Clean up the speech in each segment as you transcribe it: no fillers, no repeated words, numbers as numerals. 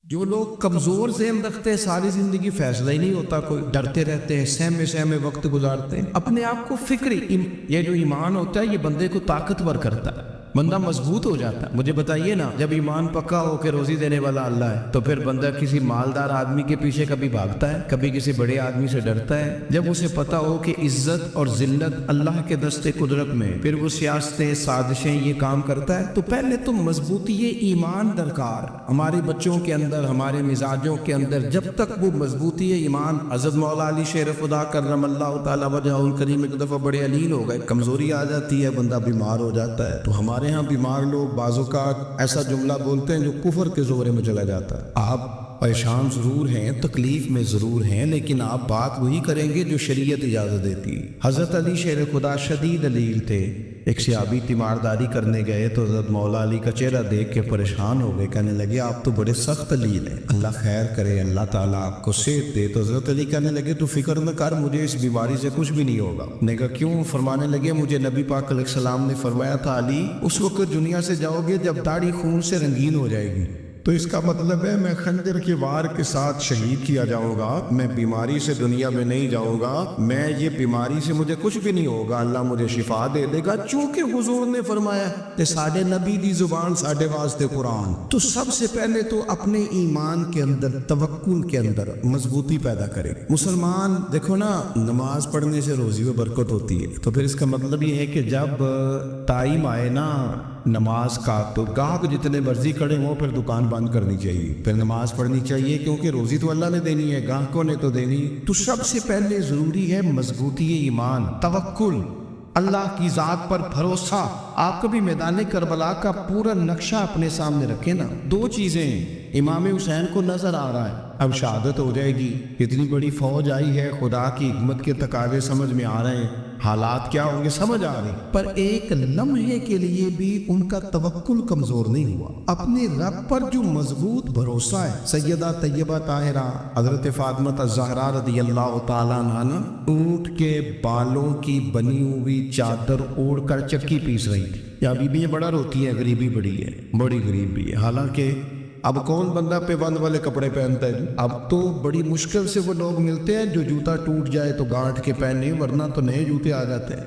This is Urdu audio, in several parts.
جو لوگ کمزور ذہن رکھتے ہیں ساری زندگی فیصلہ ہی نہیں ہوتا، کوئی ڈرتے رہتے ہیں، سہمے سہمے وقت گزارتے ہیں اپنے آپ کو یہ جو ایمان ہوتا ہے یہ بندے کو طاقتور کرتا ہے، بندہ مضبوط ہو جاتا ہے۔ مجھے بتائیے نا، جب ایمان پکا ہو کہ روزی دینے والا اللہ ہے تو پھر بندہ کسی مالدار آدمی کے پیچھے کبھی بھاگتا ہے، کبھی کسی بڑے آدمی سے ڈرتا ہے؟ جب اسے پتا ہو کہ عزت اور ذلت اللہ کے دستے قدرت میں، پھر وہ سیاستیں سازشیں یہ کام کرتا ہے۔ تو پہلے تو مضبوطی ایمان درکار ہمارے بچوں کے اندر، ہمارے مزاجوں کے اندر، جب تک وہ مضبوطی ایمان، حضرت مولا علی شیر خدا کرم اللہ تعالی وجہہ الکریم ایک دفعہ بڑے علیل ہو گئے، کمزوری آ جاتی ہے، بندہ بیمار ہو جاتا ہے۔ تو ہمارے ہاں بیمار لوگ بعض اوقات ایسا جملہ بولتے ہیں جو کفر کے زورے میں چلا جاتا ہے۔ آپ پریشان ضرور ہیں، تکلیف میں ضرور ہیں، لیکن آپ بات وہی کریں گے جو شریعت اجازت دیتی ہے۔ حضرت علی شیر خدا شدید علیل تھے، ایک صحابی تیمارداری کرنے گئے تو حضرت مولا علی کا چہرہ دیکھ کے پریشان ہو گئے، کہنے لگے آپ تو بڑے سخت علیل ہیں، اللہ خیر کرے، اللہ تعالیٰ آپ کو صحت دے۔ تو حضرت علی کہنے لگے تو فکر نہ کر، مجھے اس بیماری سے کچھ بھی نہیں ہوگا۔ نے کہا کیوں؟ فرمانے لگے مجھے نبی پاک علیہ السلام نے فرمایا تھا علی اس وقت دنیا سے جاؤ گے جب داڑھی خون سے رنگین ہو جائے گی، تو اس کا مطلب ہے میں خنجر کے وار کے ساتھ شہید کیا جاؤں گا، میں بیماری سے دنیا میں نہیں جاؤں گا، میں یہ بیماری سے مجھے کچھ بھی نہیں ہوگا، اللہ مجھے شفا دے دے گا، چونکہ حضور نے فرمایا کہ ساڈے نبی دی زبان ساڈے واسطے قرآن۔ تو سب سے پہلے تو اپنے ایمان کے اندر، توکل کے اندر مضبوطی پیدا کرے۔ مسلمان دیکھو نا، نماز پڑھنے سے روزی میں برکت ہوتی ہے، تو پھر اس کا مطلب یہ ہے کہ جب ٹائم آئے نا نماز کا تو گاہک جتنے مرضی کھڑے ہوں پھر دکان بند کرنی چاہیے، پھر نماز پڑھنی چاہیے، کیونکہ روزی تو اللہ نے دینی ہے، گاہکوں نے تو دینی۔ تو سب سے پہلے ضروری ہے مضبوطی ایمان، توکل، اللہ کی ذات پر بھروسہ۔ آپ کبھی میدان کربلا کا پورا نقشہ اپنے سامنے رکھیں نا، دو چیزیں، امام حسین کو نظر آ رہا ہے اب شہادت ہو جائے گی، اتنی بڑی فوج آئی ہے، خدا کی حکمت کے تقاضے سمجھ میں آ رہے ہیں، حالات کیا ہوں گے سمجھ آ رہی، پر ایک لمحے کے لیے بھی ان کا توکل کمزور نہیں ہوا۔ اپنے رب پر جو مضبوط بھروسہ ہے، سیدہ طیبہ طاہرہ حضرت فاطمہ الزہرا رضی اللہ تعالیٰ عنہ اونٹ کے بالوں کی بنی ہوئی چادر اوڑھ کر چکی پیس رہی تھی۔ یا بیویاں بڑا روتی ہیں، غریبی بڑی ہے، بڑی غریب بھی ہے، حالانکہ اب کون بندہ پہ بند والے کپڑے پہنتا ہے؟ اب تو بڑی مشکل سے وہ لوگ ملتے ہیں جو جوتا ٹوٹ جائے تو گانٹھ کے پہنے، ورنہ تو نئے جوتے آ جاتے ہیں۔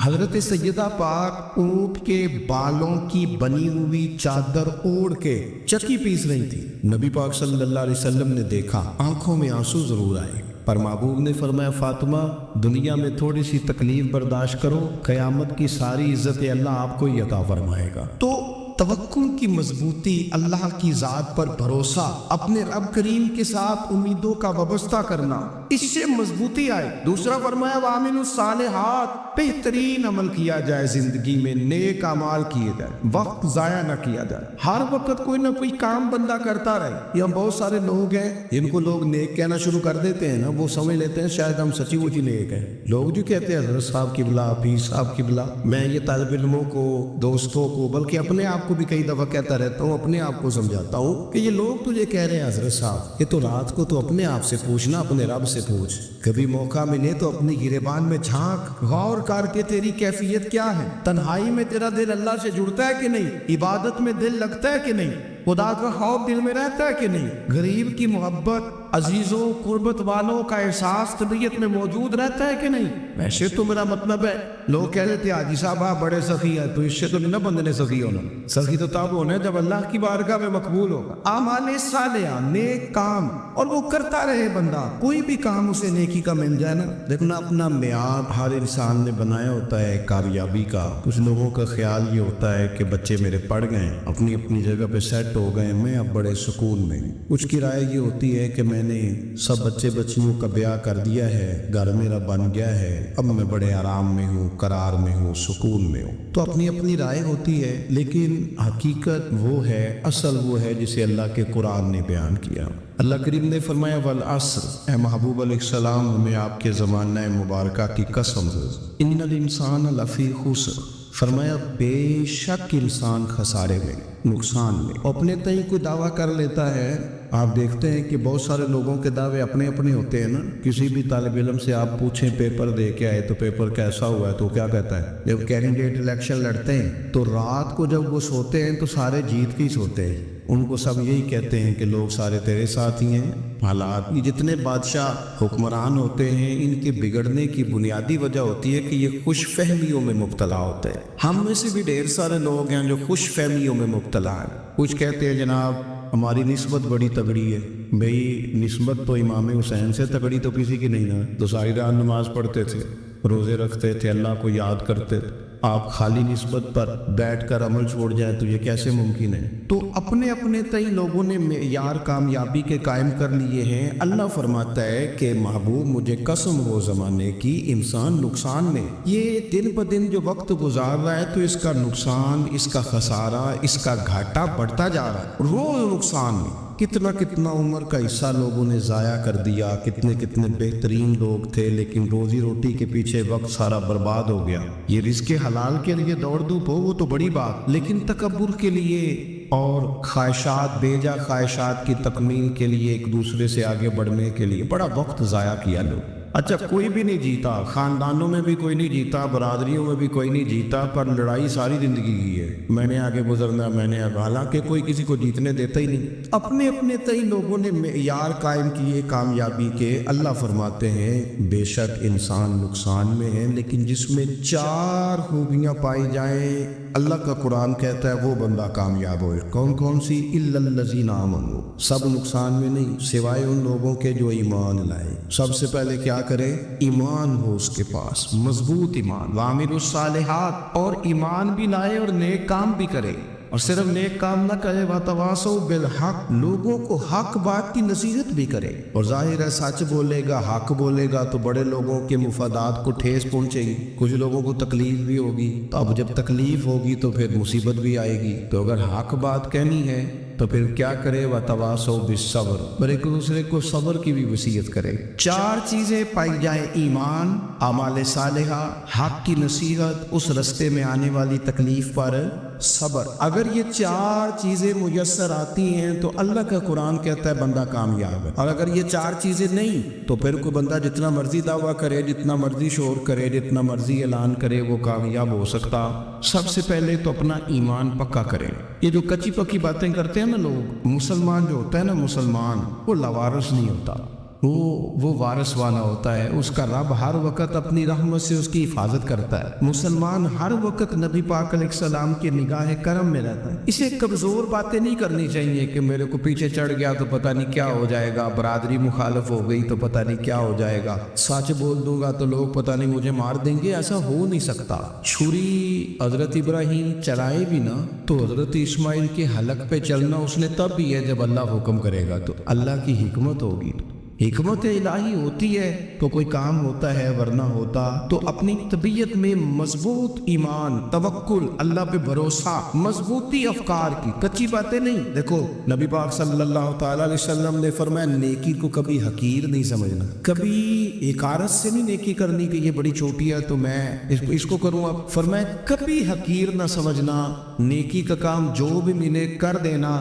حضرت سیدہ پاک اونٹ کے بالوں کی بنی ہوئی چادر اوڑھ کے چکی پیس رہی تھی۔ نبی پاک صلی اللہ علیہ وسلم نے دیکھا، آنکھوں میں آنسو ضرور آئے، پر محبوب نے فرمایا فاطمہ دنیا میں تھوڑی سی تکلیف برداشت کرو، قیامت کی ساری عزت اللہ آپ کو ہی عطا فرمائے گا۔ تو توکل کی مضبوطی، اللہ کی ذات پر بھروسہ، اپنے رب کریم کے ساتھ امیدوں کا وابستہ کرنا، اس سے مضبوطی آئے۔ دوسرا فرمایا وَعَمِلُوا الصَّالِحَاتِ، بہترین عمل کیا جائے زندگی میں، نیک اعمال کیے جائے، وقت ضائع نہ کیا جائے، ہر وقت کوئی نہ کوئی کام بندہ کرتا رہے۔ یا بہت سارے لوگ ہیں جن کو لوگ نیک کہنا شروع کر دیتے ہیں نا، وہ سمجھ لیتے ہیں شاید ہم سچی مچی نیک ہیں۔ لوگ جو کہتے ہیں حضرت صاحب کی بلا، پیر صاحب کی بلا، میں یہ طالب علموں کو، دوستوں کو، بلکہ اپنے آپ کو بھی کئی دفعہ کہتا رہتا ہوں، اپنے آپ کو سمجھاتا ہوں کہ یہ لوگ تجھے کہہ رہے ہیں حضرت صاحب، یہ تو رات کو تو اپنے آپ سے پوچھنا، اپنے رب سے پوچھ، کبھی موقع ملے تو اپنی گریبان میں جھانک، غور کر کے تیری کیفیت کیا ہے، تنہائی میں تیرا دل اللہ سے جڑتا ہے کہ نہیں، عبادت میں دل لگتا ہے کہ نہیں، خدا کا خوف دل میں رہتا ہے کہ نہیں، غریب کی محبت، عزیزوں قربت والوں کا احساس طبیعت میں موجود رہتا ہے کہ نہیں۔ ویسے تو میرا مطلب ہے، لوگ کہہ رہے تھے حاجی صاحب آپ بڑے سخی ہیں، تو اس سے تو نہیں نا بندے نے سخی ہونا، سخی تو تب ہونا ہے جب اللہ کی بارگاہ میں مقبول ہوگا۔ اعمال صالحہ، نیک کام، اور وہ کرتا رہے بندہ، کوئی بھی کام اسے نیکی کا مل جائے نا۔ دیکھنا اپنا معیار ہر انسان نے بنایا ہوتا ہے کامیابی کا۔ کچھ لوگوں کا خیال یہ ہوتا ہے کہ بچے میرے پڑھ گئے، اپنی اپنی جگہ پہ سیٹ ہو گئے، میں اب بڑے سکون میں۔ کچھ کی رائے یہ ہوتی ہے کہ میں نے سب بچے بچیوں کا بیاہ کر دیا ہے، گھر میرا بن گیا ہے، اب میں بڑے آرام میں ہوں، قرار میں ہوں، سکون میں ہوں۔ تو اپنی اپنی رائے ہوتی ہے، لیکن حقیقت وہ ہے، اصل وہ ہے جسے اللہ کے قرآن نے بیان کیا۔ اللہ کریم نے فرمایا والعصر، اے محبوب علیہ السلام ہمیں آپ کے زمانہ مبارکہ کی قسم ہے، ان الانسان لفی خسر، فرمایا بے شک انسان خسارے میں، نقصان میں۔ اپنے تئیں کوئی دعویٰ کر لیتا ہے، آپ دیکھتے ہیں کہ بہت سارے لوگوں کے دعوے اپنے اپنے ہوتے ہیں نا۔ کسی بھی طالب علم سے آپ پوچھیں پیپر دے کے آئے تو پیپر کیسا ہوا ہے تو کیا کہتا ہے؟ جب کینڈیڈیٹ الیکشن لڑتے ہیں تو رات کو جب وہ سوتے ہیں تو سارے جیت کے ہی سوتے ہیں، ان کو سب یہی کہتے ہیں کہ لوگ سارے تیرے ساتھ ہی ہیں. حالات یہ جتنے بادشاہ حکمران ہوتے ہیں ان کے بگڑنے کی بنیادی وجہ ہوتی ہے کہ یہ خوش فہمیوں میں مبتلا ہوتے ہیں. ہم میں سے بھی ڈھیر سارے لوگ ہیں جو خوش فہمیوں میں مبتلا ہیں. کچھ کہتے ہیں جناب ہماری نسبت بڑی تگڑی ہے. بھئی نسبت تو امام حسین سے تگڑی تو کسی کی نہیں نا. تو ساری رات نماز پڑھتے تھے, روزے رکھتے تھے, اللہ کو یاد کرتے تھے. آپ خالی نسبت پر بیٹھ کر عمل چھوڑ جائیں تو یہ کیسے ممکن ہے؟ تو اپنے اپنے تئی لوگوں نے معیار کامیابی کے قائم کر لیے ہیں. اللہ فرماتا ہے کہ محبوب مجھے قسم ہو زمانے کی انسان نقصان میں. یہ دن بہ دن جو وقت گزار رہا ہے تو اس کا نقصان, اس کا خسارہ, اس کا گھاٹا بڑھتا جا رہا ہے. روز نقصان میں کتنا عمر کا حصہ لوگوں نے ضائع کر دیا. کتنے بہترین لوگ تھے لیکن روزی روٹی کے پیچھے وقت سارا برباد ہو گیا. یہ رزق حلال کے لیے دوڑ دھوپ ہو وہ تو بڑی بات, لیکن تکبر کے لیے اور خواہشات, بیجا خواہشات کی تکمیل کے لیے, ایک دوسرے سے آگے بڑھنے کے لیے بڑا وقت ضائع کیا لوگ. اچھا کوئی بھی نہیں جیتا, خاندانوں میں بھی کوئی نہیں جیتا, برادریوں میں بھی کوئی نہیں جیتا, پر لڑائی ساری زندگی کی ہے. میں نے آگے گزرنا, میں نے حالانکہ کوئی کسی کو جیتنے دیتا ہی نہیں. اپنے اپنے تئی لوگوں نے معیار قائم کیے کامیابی کے. اللہ فرماتے ہیں بے شک انسان نقصان میں ہے لیکن جس میں 4 خوبیاں پائی جائیں اللہ کا قرآن کہتا ہے وہ بندہ کامیاب ہوئے. کون کون سی؟ الا الذین آمنوا. سب نقصان میں نہیں سوائے ان لوگوں کے جو ایمان لائے. سب سے پہلے کیا کرے؟ ایمان ہو اس کے پاس, مضبوط ایمان. وعملوا الصالحات, اور ایمان بھی لائے اور نیک کام بھی کرے. اور صرف نیک کام نہ کرے, وتواصوا بالحق, لوگوں کو حق بات کی نصیحت بھی کرے. اور ظاہر ہے سچ بولے گا, حق بولے گا تو بڑے لوگوں کے مفادات کو ٹھیس پہنچے گی, کچھ لوگوں کو تکلیف بھی ہوگی. تو اب جب تکلیف ہوگی تو پھر مصیبت بھی آئے گی. تو اگر حق بات کہنی ہے تو پھر کیا کرے؟ وتواصوا بالصبر, اور ایک دوسرے کو صبر کی بھی وصیت کرے. 4 چیزیں پائی جائیں, ایمان, اعمال صالحہ, حق کی نصیحت, اس رستے میں آنے والی تکلیف پر صبر. اگر یہ 4 چیزیں میسر آتی ہیں تو اللہ کا قرآن کہتا ہے بندہ کامیاب ہے. اور اگر یہ 4 چیزیں نہیں تو پھر کوئی بندہ جتنا مرضی دعویٰ کرے, جتنا مرضی شور کرے, جتنا مرضی اعلان کرے, وہ کامیاب ہو سکتا. سب سے پہلے تو اپنا ایمان پکا کرے. یہ جو کچی پکی باتیں کرتے ہیں نا لوگ, مسلمان جو ہوتا ہے نا مسلمان, وہ لاوارث نہیں ہوتا, وہ وارث والا ہوتا ہے. اس کا رب ہر وقت اپنی رحمت سے اس کی حفاظت کرتا ہے. مسلمان ہر وقت نبی پاک علیہ السلام کے نگاہ کرم میں رہتا ہے. اسے کمزور باتیں نہیں کرنی چاہیے کہ میرے کو پیچھے چڑھ گیا تو پتہ نہیں کیا ہو جائے گا, برادری مخالف ہو گئی تو پتہ نہیں کیا ہو جائے گا, سچ بول دوں گا تو لوگ پتہ نہیں مجھے مار دیں گے. ایسا ہو نہیں سکتا. چھری حضرت ابراہیم چلائے بھی نا تو حضرت اسماعیل کے حلق پہ چلنا اس نے تب بھی ہے جب اللہ حکم کرے گا. تو اللہ کی حکمت ہوگی, حکمت الہی ہوتی ہے تو کوئی کام ہوتا ہے, ورنہ ہوتا. تو اپنی طبیعت میں مضبوط ایمان, توکل, اللہ پہ بھروسہ, مضبوطی افکار کی, کچی باتیں نہیں. دیکھو نبی پاک صلی اللہ تعالی علیہ وسلم نے فرمایا نیکی کو کبھی حقیر نہیں سمجھنا, کبھی حقارت سے نہیں نیکی کرنی کہ یہ بڑی چھوٹی ہے تو میں اس کو کروں. اب فرمایا کبھی حقیر نہ سمجھنا, نیکی کا کام جو بھی ملے کر دینا.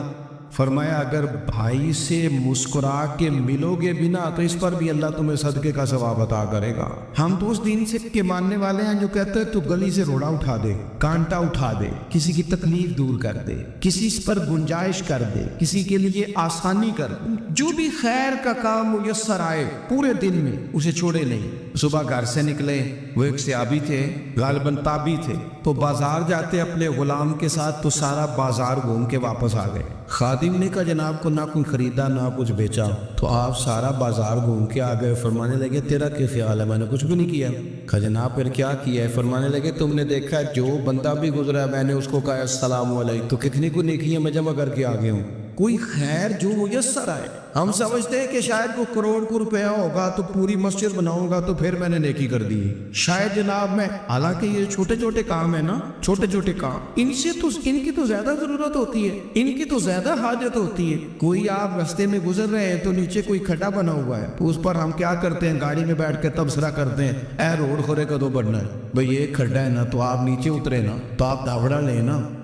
فرمایا اگر بھائی سے مسکرا کے ملو گے بنا تو اس پر بھی اللہ تمہیں صدقے کا ثواب عطا کرے گا. ہم تو اس دین سے کے ماننے والے ہیں جو کہتے ہیں تو گلی سے روڑا اٹھا دے, کانٹا اٹھا دے, کسی کی تکلیف دور کر دے, کسی پر گنجائش کر دے, کسی کے لیے آسانی کر دے. جو بھی خیر کا کام میسر آئے پورے دن میں اسے چھوڑے نہیں. صبح گھر سے نکلے, وہ ایک صحابی تھے, غالباً تابعی تھے, تو بازار جاتے اپنے غلام کے ساتھ تو سارا بازار گھوم کے واپس آ گئے. خادم نے کہا جناب کو نہ کوئی خریدا نہ کچھ بیچا, تو آپ سارا بازار گھوم کے آ گئے. فرمانے لگے تیرا کیا خیال ہے؟ میں نے کچھ بھی نہیں کیا. کہا جناب پھر کیا کیا ہے؟ فرمانے لگے تم نے دیکھا جو بندہ بھی گزرا میں نے اس کو کہا السلام علیکم, تو کتنی کو نیکیاں میں جمع کر کے آ گیا ہوں. کوئی خیر جو میسر آئے. ہم سمجھتے ہیں کہ شاید وہ کروڑ کو روپیہ ہوگا تو پوری مسجد بناؤں گا تو پھر میں نے نیکی کر دی شاید جناب میں. حالانکہ یہ چھوٹے چھوٹے کام ہیں نا, چھوٹے چھوٹے کام, ان کی تو زیادہ ضرورت ہوتی ہے, ان کی تو زیادہ حاجت ہوتی ہے. کوئی آپ رستے میں گزر رہے ہیں تو نیچے کوئی کھڈا بنا ہوا ہے تو اس پر ہم کیا کرتے ہیں, گاڑی میں بیٹھ کے تبصرہ کرتے ہیں اے روڈ خورے کدو بڑھنا ہے. بھئی یہ کھڈا ہے نا تو آپ نیچے اترے نا, تو آپ داوڑا لیں نا,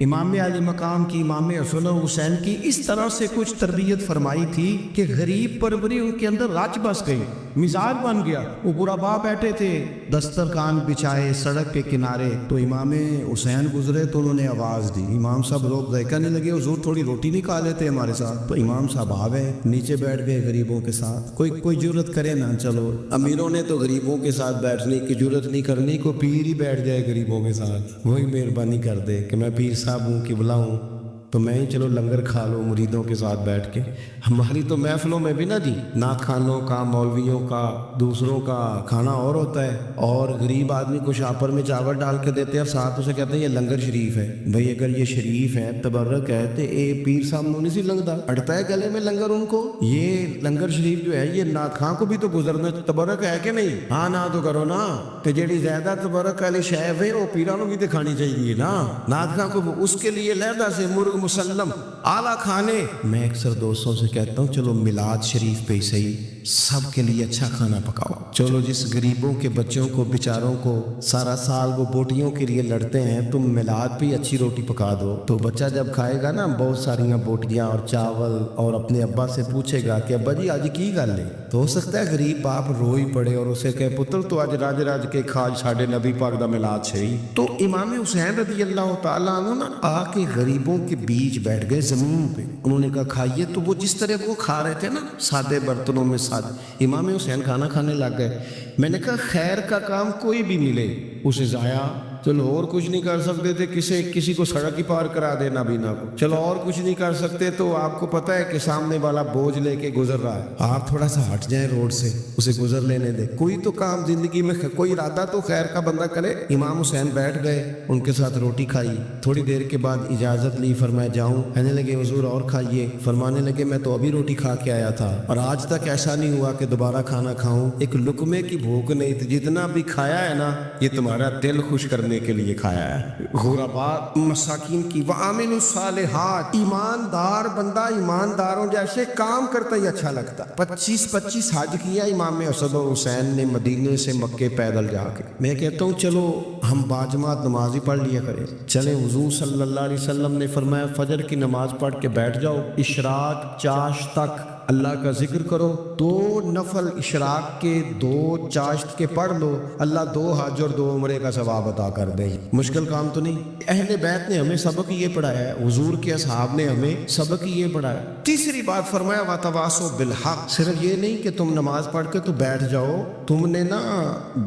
امام علی مقام کی، امام حسن و حسین کی اس طرح سے کچھ تربیت فرمائی تھی کہ غریب پروری ان کے اندر رچ بس گئی، مزاج بن گیا۔ وہ برا باپ بیٹھے تھے دسترخوان بچھائے سڑک کے کنارے، تو امام حسین گزرے تو انہوں نے آواز دی، امام صاحب لوگ ذائقہ نہیں لگے، حضور تھوڑی روٹی نہیں کھا لیتے ہمارے ساتھ؟ تو امام صاحب آ گئے، نیچے بیٹھ گئے غریبوں کے ساتھ۔ کوئی جرت کرے نا، چلو امیروں نے تو غریبوں کے ساتھ بیٹھنے کی جرت نہیں کرنی، کو پیر ہی بیٹھ جائے غریبوں کے ساتھ، وہی مہربانی کر دے کہ میں پیر صاحب ہوں، قبلہ ہوں، تو میں ہی چلو لنگر کھا لو مریدوں کے ساتھ بیٹھ کے۔ ہماری تو محفلوں میں بھی نا جی، نعت خوانوں کا، مولویوں کا، دوسروں کا کھانا اور ہوتا ہے، اور غریب آدمی کو شاپر میں چاول ڈال کے دیتے ہیں اور ساتھ اسے کہتے ہیں یہ لنگر شریف ہے۔ بھئی اگر یہ شریف ہے، تبرک ہے، تو اے پیر صاحب نو نہیں سی لنگدا، اڑتا ہے گلے میں لنگر ان کو؟ یہ لنگر شریف جو ہے یہ نعت خواں کو بھی تو گزرنا، تبرک ہے کہ نہیں؟ ہاں نہ تو کرو نا، کہ جیڑی زیادہ تبرک والی شے ہے وہ پیراں نو بھی تو کھانی چاہیے نا، نعت خواں کو اس کے لیے لہدا سے مرغ مسلم اعلیٰ کھانے۔ میں اکثر دوستوں سے کہتا ہوں چلو میلاد شریف پہ ہی صحیح سب کے لیے اچھا کھانا پکاؤ، چلو جس غریبوں کے بچوں کو بیچاروں کو سارا سال وہ بوٹیوں کے لیے لڑتے ہیں، تم میلاد پہ اچھی روٹی پکا دو، تو بچہ جب کھائے گا نا بہت ساریاں بوٹیاں اور چاول، اور اپنے ابا سے پوچھے گا کہ ابا جی آج کی گل ہے، تو ہو سکتا ہے غریب باپ روئی پڑے اور اسے کہے پتر تو آج راج راج کے کھاج ساڈے نبی پاک دا میلاد صحیح۔ تو امام حسین رضی اللہ تعالیٰ عنہ نا آ کے غریبوں کے بیچ بیٹھ گئے زمین پہ، انہوں نے کہا کھائیے، تو وہ جس طرح وہ کھا رہے تھے نا سادے برتنوں میں سادے، امام حسین کھانا کھانے لگ گئے۔ میں نے کہا خیر کا کام کوئی بھی ملے اسے ضائع، چلو اور کچھ نہیں کر سکتے تھے، کسی کو سڑک ہی پار کرا دے نابینا کو، چلو اور کچھ نہیں کر سکتے تو آپ کو پتہ ہے کہ سامنے والا بوجھ لے کے گزر رہا ہے، آپ تھوڑا سا ہٹ جائیں روڈ سے، اسے گزر لینے دیں، کوئی تو کام زندگی میں کوئی ارادہ تو خیر کا بندہ کرے۔ امام حسین بیٹھ گئے، ان کے ساتھ روٹی کھائی، تھوڑی دیر کے بعد اجازت لی، فرمایا جاؤں؟ کہنے لگے حضور اور کھائیے، فرمانے لگے میں تو ابھی روٹی کھا کے آیا تھا اور آج تک ایسا نہیں ہوا کہ دوبارہ کھانا کھاؤں، ایک لقمے کی بھوک نہیں تھی، جتنا بھی کھایا ہے نا یہ تمہارا دل خوش کرنے کے لیے کھایا ہے۔ غرباء مساکین کی وعامل الصالحات، ایماندار بندہ ایمانداروں جیسے کام کرتا ہی اچھا لگتا۔ 25 حج کیا امام حسن و حسین نے مدینے سے مکے پیدل جا کے۔ میں کہتا ہوں چلو ہم باجماعت نماز ہی پڑھ لیا کریں، چلیں حضور صلی اللہ علیہ وسلم نے فرمایا فجر کی نماز پڑھ کے بیٹھ جاؤ، اشراق چاشت تک اللہ کا ذکر کرو، 2 نفل اشراق کے 2 چاشت کے پڑھ لو، اللہ 2 حج اور 2 عمرے کا ثواب عطا کر دے۔ مشکل کام تو نہیں۔ اہل بیت نے ہمیں سبق یہ پڑھایا ہے، حضور کے اصحاب نے ہمیں سبق یہ پڑھایا۔ تیسری بات فرمایا وَتَوَاصَوْا بِالْحَقِّ، صرف یہ نہیں کہ تم نماز پڑھ کے تو بیٹھ جاؤ، تم نے نا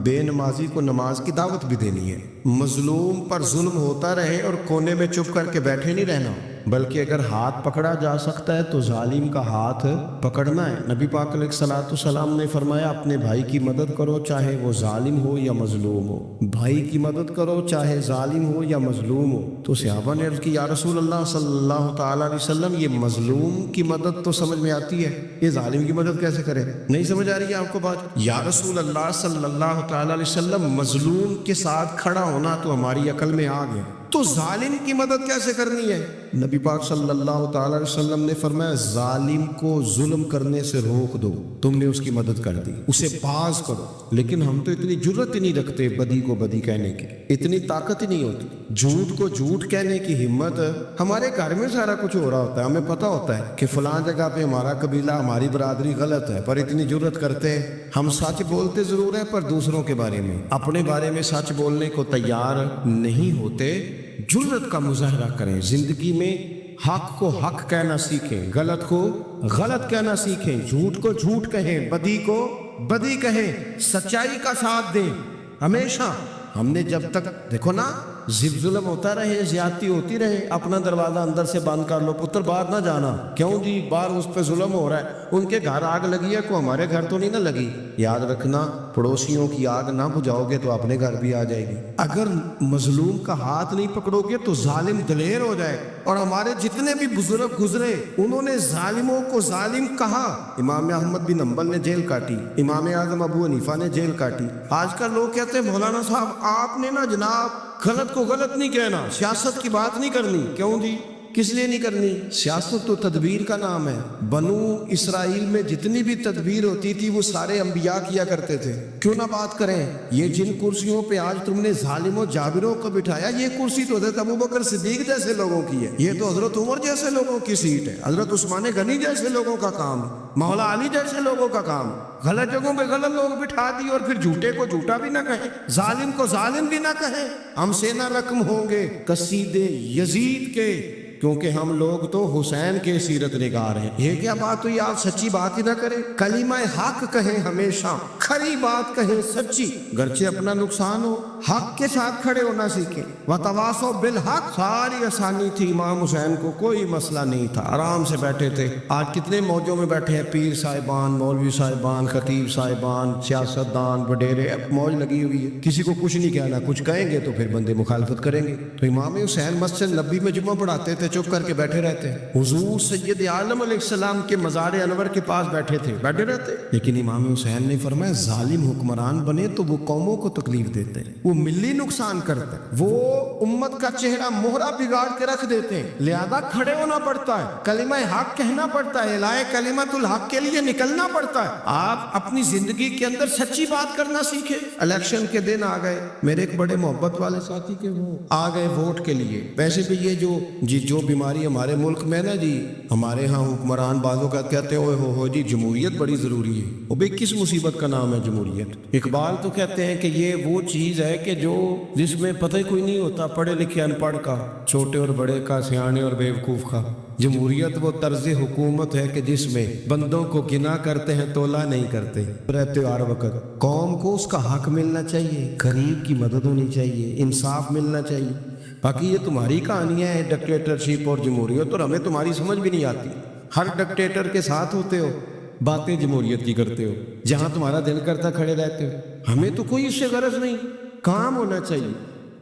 بے نمازی کو نماز کی دعوت بھی دینی ہے، مظلوم پر ظلم ہوتا رہے اور کونے میں چپ کر کے بیٹھے نہیں رہنا، بلکہ اگر ہاتھ پکڑا جا سکتا ہے تو ظالم کا ہاتھ پکڑنا ہے۔ نبی پاک علیہ الصلوۃ والسلام نے فرمایا اپنے بھائی کی مدد کرو چاہے وہ ظالم ہو یا مظلوم ہو، بھائی کی مدد کرو چاہے ظالم ہو یا مظلوم ہو۔ تو صحابہ نے عرض کی یا رسول اللہ صلی اللہ تعالیٰ علیہ وسلم یہ مظلوم کی مدد تو سمجھ میں آتی ہے، یہ ظالم کی مدد کیسے کرے؟ نہیں سمجھ آ رہی ہے آپ کو بات؟ یا رسول اللہ صلی اللہ تعالیٰ علیہ وسلم مظلوم کے ساتھ کھڑا ہونا تو ہماری عقل میں آ گیا، تو ظالم کی مدد کیسے کرنی ہے؟ نبی پاک صلی اللہ تعالی علیہ وسلم نے فرمایا ظالم کو ظلم کرنے سے روک دو، تم نے اس کی مدد کر دی، اسے باز کرو۔ لیکن ہم تو اتنی جرت ہی نہیں رکھتے بدی کو بدی کہنے کی، اتنی طاقت ہی نہیں ہوتی، جھوٹ کو جھوٹ کہنے کی ہمت۔ ہمارے گھر میں سارا کچھ ہو رہا ہوتا ہے، ہمیں پتہ ہوتا ہے کہ فلاں جگہ پہ ہمارا قبیلہ ہماری برادری غلط ہے، پر اتنی جرت کرتے ہیں۔ ہم سچ بولتے ضرور ہیں پر دوسروں کے بارے میں، اپنے بارے میں سچ بولنے کو تیار نہیں ہوتے۔ جرت کا مظاہرہ کریں، زندگی میں حق کو حق کہنا سیکھیں، غلط کو غلط کہنا سیکھیں، جھوٹ کو جھوٹ کہیں، بدی کو بدی کہیں، سچائی کا ساتھ دیں ہمیشہ۔ ہم نے جب تک دیکھو نا ظلم ہوتا رہے، زیادتی ہوتی رہے، اپنا دروازہ اندر سے بند کر لو، پتر باہر نہ جانا، کیوں جی باہر اس پہ ظلم ہو رہا ہے، ان کے گھر آگ لگی ہے کو ہمارے گھر تو نہیں نہ لگی۔ یاد رکھنا پڑوسیوں کی آگ نہ بجھاؤ گے تو اپنے گھر بھی آ جائے گی۔ اگر مظلوم کا ہاتھ نہیں پکڑو گے تو ظالم دلیر ہو جائے، اور ہمارے جتنے بھی بزرگ گزرے انہوں نے ظالموں کو ظالم کہا۔ امام احمد بن حنبل نے جیل کاٹی، امام اعظم ابو حنیفہ نے جیل کاٹی۔ آج کل لوگ کہتے ہیں مولانا صاحب آپ نے نا جناب غلط کو غلط نہیں کہنا، سیاست کی بات نہیں کرنی، کیوں جی؟ کس لیے نہیں کرنی؟ سیاست تو تدبیر کا نام ہے. بنو اسرائیل میں جتنی بھی تدبیر ہوتی تھی وہ سارے انبیاء کیا کرتے تھے. کیوں نہ بات کریں یہ جن کرسیوں پہ آج تم نے ظالموں جابروں کو بٹھایا، یہ کرسی تو حضرت ابوبکر صدیق جیسے لوگوں کی ہے، یہ تو حضرت عمر جیسے لوگوں کی سیٹ ہے، حضرت عثمان غنی جیسے لوگوں کا کام، مولا علی جیسے لوگوں کا کام. غلط جگہوں پہ غلط لوگ بٹھا دی اور پھر جھوٹے کو جھوٹا بھی نہ کہیں، ظالم کو ظالم بھی نہ کہیں. ہم سے نہ رقم ہوں گے قصیدے یزید کے، کیونکہ ہم لوگ تو حسین کے سیرت نگار ہیں. یہ کیا بات ہوئی؟ آپ سچی بات ہی نہ کریں، کلمہ حق کہیں، ہمیشہ کھری بات کہیں، سچی، گرچہ اپنا نقصان ہو. حق کے ساتھ کھڑے ہونا سیکھیں. وتواصوا بالحق ساری آسانی تھی. امام حسین کو کوئی مسئلہ نہیں تھا، آرام سے بیٹھے تھے. آج کتنے موجوں میں بیٹھے ہیں، پیر صاحبان، مولوی صاحبان، خطیب صاحبان، سیاستدان، وڈیرے، اب موج لگی ہوئی ہے. کسی کو کچھ نہیں کہنا، کچھ کہیں گے تو پھر بندے مخالفت کریں گے. تو امام حسین مسجد نبی میں جمعہ پڑھاتے تھے، چپ کر کے بیٹھے رہتے. حضور سید عالم علیہ السلام کے مزار انور کے پاس بیٹھے تھے، بیٹھے رہتے. لیکن امام حسین نے فرمایا ظالم حکمران بنے تو وہ قوموں کو تکلیف دیتے ہیں، وہ ملی نقصان کرتے ہیں، وہ امت کا چہرہ مہرہ بگاڑ کے رکھ دیتے ہیں. لہذا کھڑے ہونا پڑتا ہے، کلمہ حق کہنا پڑتا ہے، الہ کلمۃ الحق کے لیے نکلنا پڑتا ہے. آپ اپنی زندگی کے اندر سچی بات کرنا سیکھیں. الیکشن کے دن آ گئے، میرے ایک بڑے محبت والے ساتھی کے وہ آ گئے ووٹ کے لیے. ویسے بھی یہ جو بیماری ہمارے ملک میں نا جی، ہمارے ہاں حکمران بعضوں کا کہتے ہو جی جمہوریت بڑی ضروری ہے. وہ بھی کس مصیبت کا نام ہے جمہوریت؟ اقبال تو کہتے ہیں کہ یہ وہ چیز ہے کہ جس میں پتہ ہی کوئی نہیں ہوتا، پڑھے لکھے ان پڑھ کا، چھوٹے اور بڑے کا، سیانے اور بیوقوف کا. جمہوریت وہ طرز حکومت ہے کہ جس میں بندوں کو گنا کرتے ہیں، تولا نہیں کرتے رہتے ہر وقت. قوم کو اس کا حق ملنا چاہیے، غریب کی مدد ہونی چاہیے، انصاف ملنا چاہیے. باقی یہ تمہاری کہانیاں ہیں ڈکٹیٹرشپ اور جمہوریت، اور ہمیں تمہاری سمجھ بھی نہیں آتی. ہر ڈکٹیٹر کے ساتھ ہوتے ہو، باتیں جمہوریت کی کرتے ہو، جہاں تمہارا دل کرتا کھڑے رہتے ہو. ہمیں تو کوئی اس سے غرض نہیں، کام ہونا چاہیے.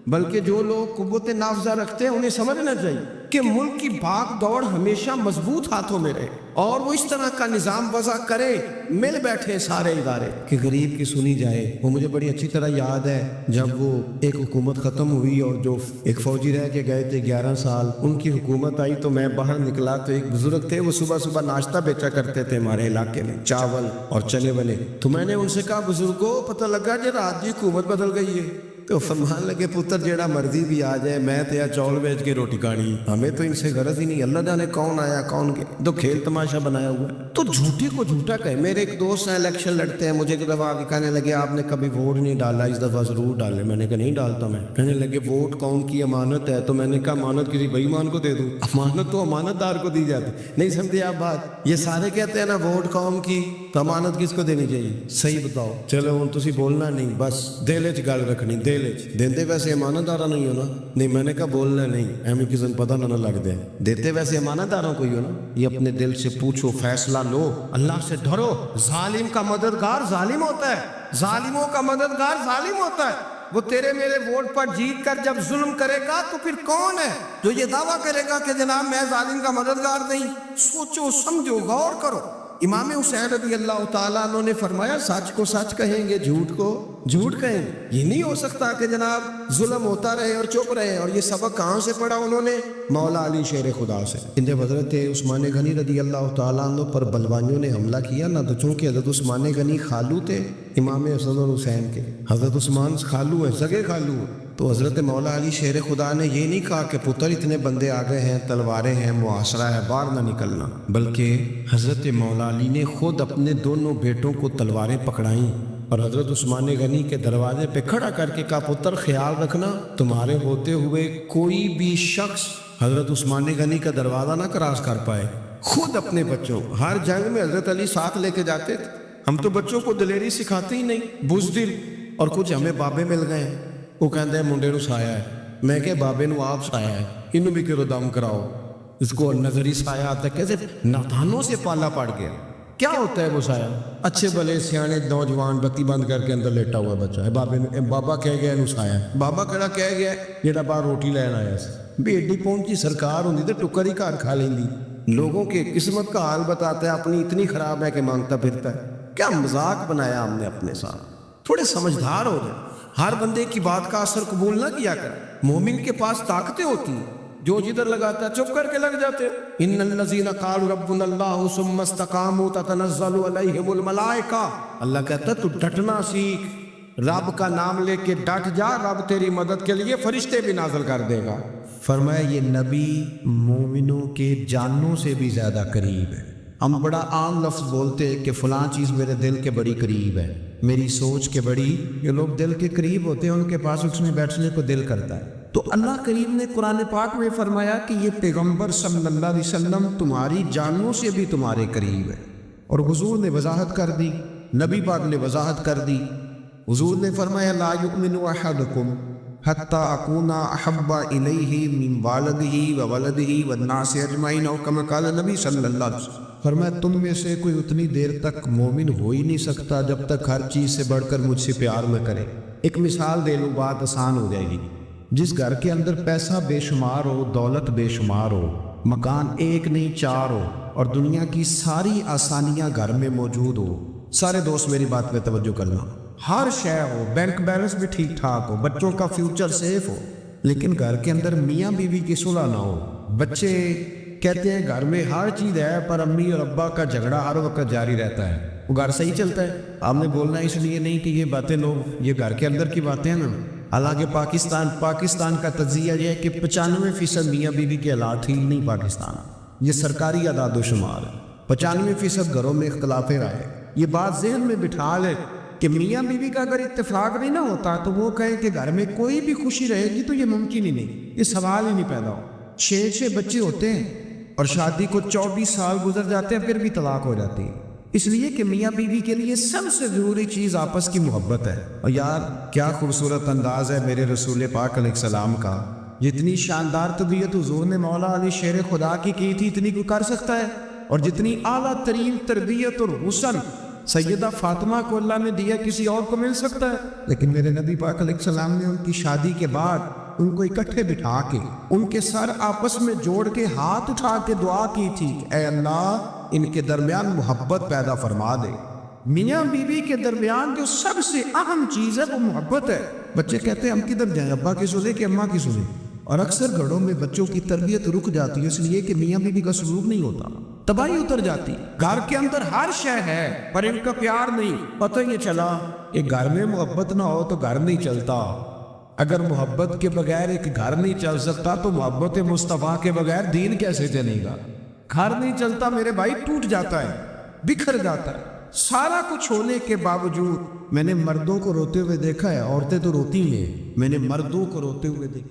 بلکہ جو لوگ قوت نافذہ رکھتے ہیں انہیں سمجھنا چاہیے کہ ملک کی بھاگ دوڑ ہمیشہ مضبوط ہاتھوں میں رہے، اور وہ اس طرح کا نظام وضع کرے، مل بیٹھے سارے ادارے کہ غریب کی سنی جائے. وہ مجھے بڑی اچھی طرح یاد ہے جب وہ ایک حکومت ختم ہوئی اور جو ایک فوجی رہ کے گئے تھے 11 سال، ان کی حکومت آئی تو میں باہر نکلا تو ایک بزرگ تھے، وہ صبح صبح ناشتہ بیچا کرتے تھے ہمارے علاقے میں، چاول اور چنے بنے. تو میں نے ان سے کہا بزرگوں پتہ لگا جی رات کی حکومت بدل گئی ہے. تو فرمان لگے پتر جیڑا مرضی بھی آ جائے، میں تو یا چاول بیچ کے روٹی کھانی، ہمیں تو ان سے غرض ہی نہیں. اللہ جانے کون آیا کون گیا، تو کھیل تماشا بنایا ہوا ہے. تو جھوٹے کو جھوٹا کہے. میرے ایک دوست ہیں الیکشن لڑتے ہیں، مجھے ایک دفعہ کہنے لگے آپ نے کبھی ووٹ نہیں ڈالا، اس دفعہ ضرور ڈالے. میں نے کہا نہیں ڈالتا میں. کہنے لگے ووٹ قوم کی امانت ہے. تو میں نے کہا امانت کسی بے ایمان کو دے دوں؟ امانت تو امانت دار کو دی جاتی. نہیں سمجھے آپ بات؟ یہ سارے کہتے ہیں نا ووٹ قوم کی، تو امانت کس کو دینی چاہیے؟ صحیح بتاؤ. چلو ہوں تسی بولنا نہیں، بس دل وچ گل رکھنی، دل وچ. دیندے ویسے امانت دارا نہیں ہونا. نہیں میں نے کہا بولنا نہیں، ایویں کسی کو پتہ نہ لگ دے. دیتے ویسے امانت داروں کو ہی ہو نا. یہ اپنے دل سے پوچھو، فیصلہ لو، اللہ سے ڈرو. ظالم کا مددگار ظالم ہوتا ہے، ظالموں کا مددگار ظالم ہوتا ہے. وہ تیرے میرے ووٹ پر جیت کر جب ظلم کرے گا تو پھر کون ہے جو یہ دعویٰ کرے گا کہ جناب میں ظالم کا مددگار نہیں؟ سوچو سمجھو، غور کرو. امام حسین رضی اللہ تعالیٰ عنہ نے فرمایا سچ کو سچ کہیں گے، جھوٹ کو جھوٹ کہیں گے. یہ نہیں ہو سکتا کہ جناب ظلم ہوتا رہے اور چپ رہے. اور یہ سبق کہاں سے پڑھا انہوں نے؟ مولا علی شیر خدا سے. جب حضرت عثمان غنی رضی اللہ تعالیٰ عنہ پر بلوائیوں نے حملہ کیا نا، تو چونکہ حضرت عثمان غنی خالو تھے امام حسن اور حسین کے، حضرت عثمان خالو ہیں، سگے خالو ہیں، تو حضرت مولا علی شیر خدا نے یہ نہیں کہا کہ پتر اتنے بندے آ گئے ہیں، تلواریں ہیں، محاصرہ ہے، باہر نہ نکلنا. بلکہ حضرت مولا علی نے خود اپنے دونوں بیٹوں کو تلواریں پکڑائیں اور حضرت عثمان غنی کے دروازے پہ کھڑا کر کے کہا پتر خیال رکھنا تمہارے ہوتے ہوئے کوئی بھی شخص حضرت عثمان غنی کا دروازہ نہ کراس کر پائے. خود اپنے بچوں، ہر جنگ میں حضرت علی ساتھ لے کے جاتے تھے. ہم تو بچوں کو دلیری سکھاتے ہی نہیں، بزدل. اور کچھ ہمیں بابے مل گئے ہیں، وہ کہتے ہیں منڈے نو سایا ہے. میں کہ بابے نو آپ سایا ہے، انہوں بھی کرو دم کراؤ. اس کو نظری سایہ آتا ہے، کیسے ناتھانوں سے پالا پڑ گیا. کیا ہوتا ہے وہ سایہ؟ اچھے بھلے سیانے نوجوان بتی بند کر کے اندر لیٹا ہوا بچہ ہے، بابا کہہ گیا انہوں سایہ ہے. بابا کہڑا کہہ گیا جیڑا باہر روٹی لین آیا سی. بھی ایڈی پہنچی سرکار ہوندی تو ٹکر ہی گھر کھا لیندی. لوگوں کے قسمت کا حال بتاتا ہے، اپنی اتنی خراب ہے کہ مانگتا پھرتا ہے. کیا مذاق بنایا ہم نے اپنے ساتھ. تھوڑے سمجھدار ہو جائیں. ہر بندے کی بات کا اثر قبول نہ کیا کریں. مومن کے پاس طاقتیں ہوتی ہیں، جو جدھر لگاتا ہے چپ کر کے لگ جاتے. ان الذین قالوا ربنا اللہ ثم استقاموا تتنزل علیہم الملائکہ. اللہ کہتا ہے تو ڈٹنا سیکھ, رب کا نام لے کے ڈٹ جا, رب تیری مدد کے لیے فرشتے بھی نازل کر دے گا. فرمایا یہ نبی مومنوں کے جانوں سے بھی زیادہ قریب ہے. ہم بڑا عام لفظ بولتے ہیں کہ فلاں چیز میرے دل کے بڑی قریب ہے, میری سوچ کے بڑی. یہ لوگ دل کے قریب ہوتے ہیں, ان کے پاس اس میں بیٹھنے کو دل کرتا ہے. تو اللہ کریم نے قرآن پاک میں فرمایا کہ یہ پیغمبر صلی اللہ علیہ وسلم تمہاری جانوں سے بھی تمہارے قریب ہے. اور حضور نے وضاحت کر دی, نبی پاک نے وضاحت کر دی. حضور نے فرمایا لا یؤمن احدکم حتی اکون احب الیہ من والدہ وولدہ والناس اجمعین, اور کما قال نبی صلی اللہ علیہ وسلم. فرمایا تم میں سے کوئی اتنی دیر تک مومن ہو ہی نہیں سکتا جب تک ہر چیز سے بڑھ کر مجھ سے پیار نہ کرے. ایک مثال دے لوں, بات آسان ہو جائے گی. جس گھر کے اندر پیسہ بے شمار ہو, دولت بے شمار ہو, مکان ایک نہیں چار ہو, اور دنیا کی ساری آسانیاں گھر میں موجود ہو, سارے دوست میری بات پہ توجہ کرنا, ہر شے ہو, بینک بیلنس بھی ٹھیک ٹھاک ہو, بچوں کا فیوچر سیف ہو, لیکن گھر کے اندر میاں بیوی کی صلح نہ ہو. بچے کہتے ہیں گھر میں ہر چیز ہے پر امی اور ابا کا جھگڑا ہر وقت جاری رہتا ہے, وہ گھر صحیح چلتا ہے. آپ نے بولنا اس لیے نہیں کہ یہ باتیں لوگ, یہ گھر کے اندر کی باتیں ہیں نا. حالانکہ پاکستان کا تجزیہ یہ ہے کہ 95% میاں بیوی کے حالات ٹھیک نہیں. پاکستان یہ سرکاری اعداد و شمار ہے. 95% گھروں میں اختلاف رائے. یہ بات ذہن میں بٹھا لے کہ میاں بیوی کا اگر اتفاق نہیں نہ ہوتا تو وہ کہیں کہ گھر میں کوئی بھی خوشی رہے گی تو یہ ممکن ہی نہیں, یہ سوال ہی نہیں پیدا ہو. 6 بچے ہوتے ہیں اور شادی کو 24 سال گزر جاتے ہیں, پھر بھی طلاق ہو جاتی ہے. اس لیے کہ میاں بیوی کے لیے سب سے ضروری چیز آپس کی محبت ہے. اور یار کیا خوبصورت انداز ہے میرے رسول پاک علیہ السلام کا. جتنی شاندار طبیعت حضور نے مولا علی شیر خدا کی تھی اتنی کو کر سکتا ہے, اور جتنی اعلیٰ ترین تربیت اور حسن سیدہ فاطمہ کو اللہ نے دیا کسی اور کو مل سکتا ہے. لیکن میرے نبی پاک علیہ السلام نے ان کی شادی کے بعد ان کو اکٹھے بٹھا کے ان کے سر آپس میں جوڑ کے ہاتھ اٹھا کے دعا کی تھی, اے اللہ ان کے درمیان محبت پیدا فرما دے. میاں بیوی کے درمیان جو سب سے اہم چیز ہے وہ محبت ہے. بچے کہتے ہیں ہم کدھر جائیں, ابا کی سنے کہ اماں کی سنے. اور اکثر گھروں میں بچوں کی تربیت رک جاتی ہے اس لیے کہ میاں بیوی کا سلوک نہیں ہوتا, تباہی اتر جاتی. گھر کے اندر ہر شے ہے پر ان کا پیار نہیں. پتہ یہ چلا کہ گھر میں محبت نہ ہو تو گھر نہیں چلتا. اگر محبت کے بغیر ایک گھر نہیں چل سکتا تو محبت مصطفیٰ کے بغیر دین کیسے چلے گا. گھر نہیں چلتا میرے بھائی, ٹوٹ جاتا ہے, بکھر جاتا ہے. سارا کچھ ہونے کے باوجود میں نے مردوں کو روتے ہوئے دیکھا ہے, عورتیں تو روتی ہیں, میں نے مردوں کو روتے ہوئے دیکھا.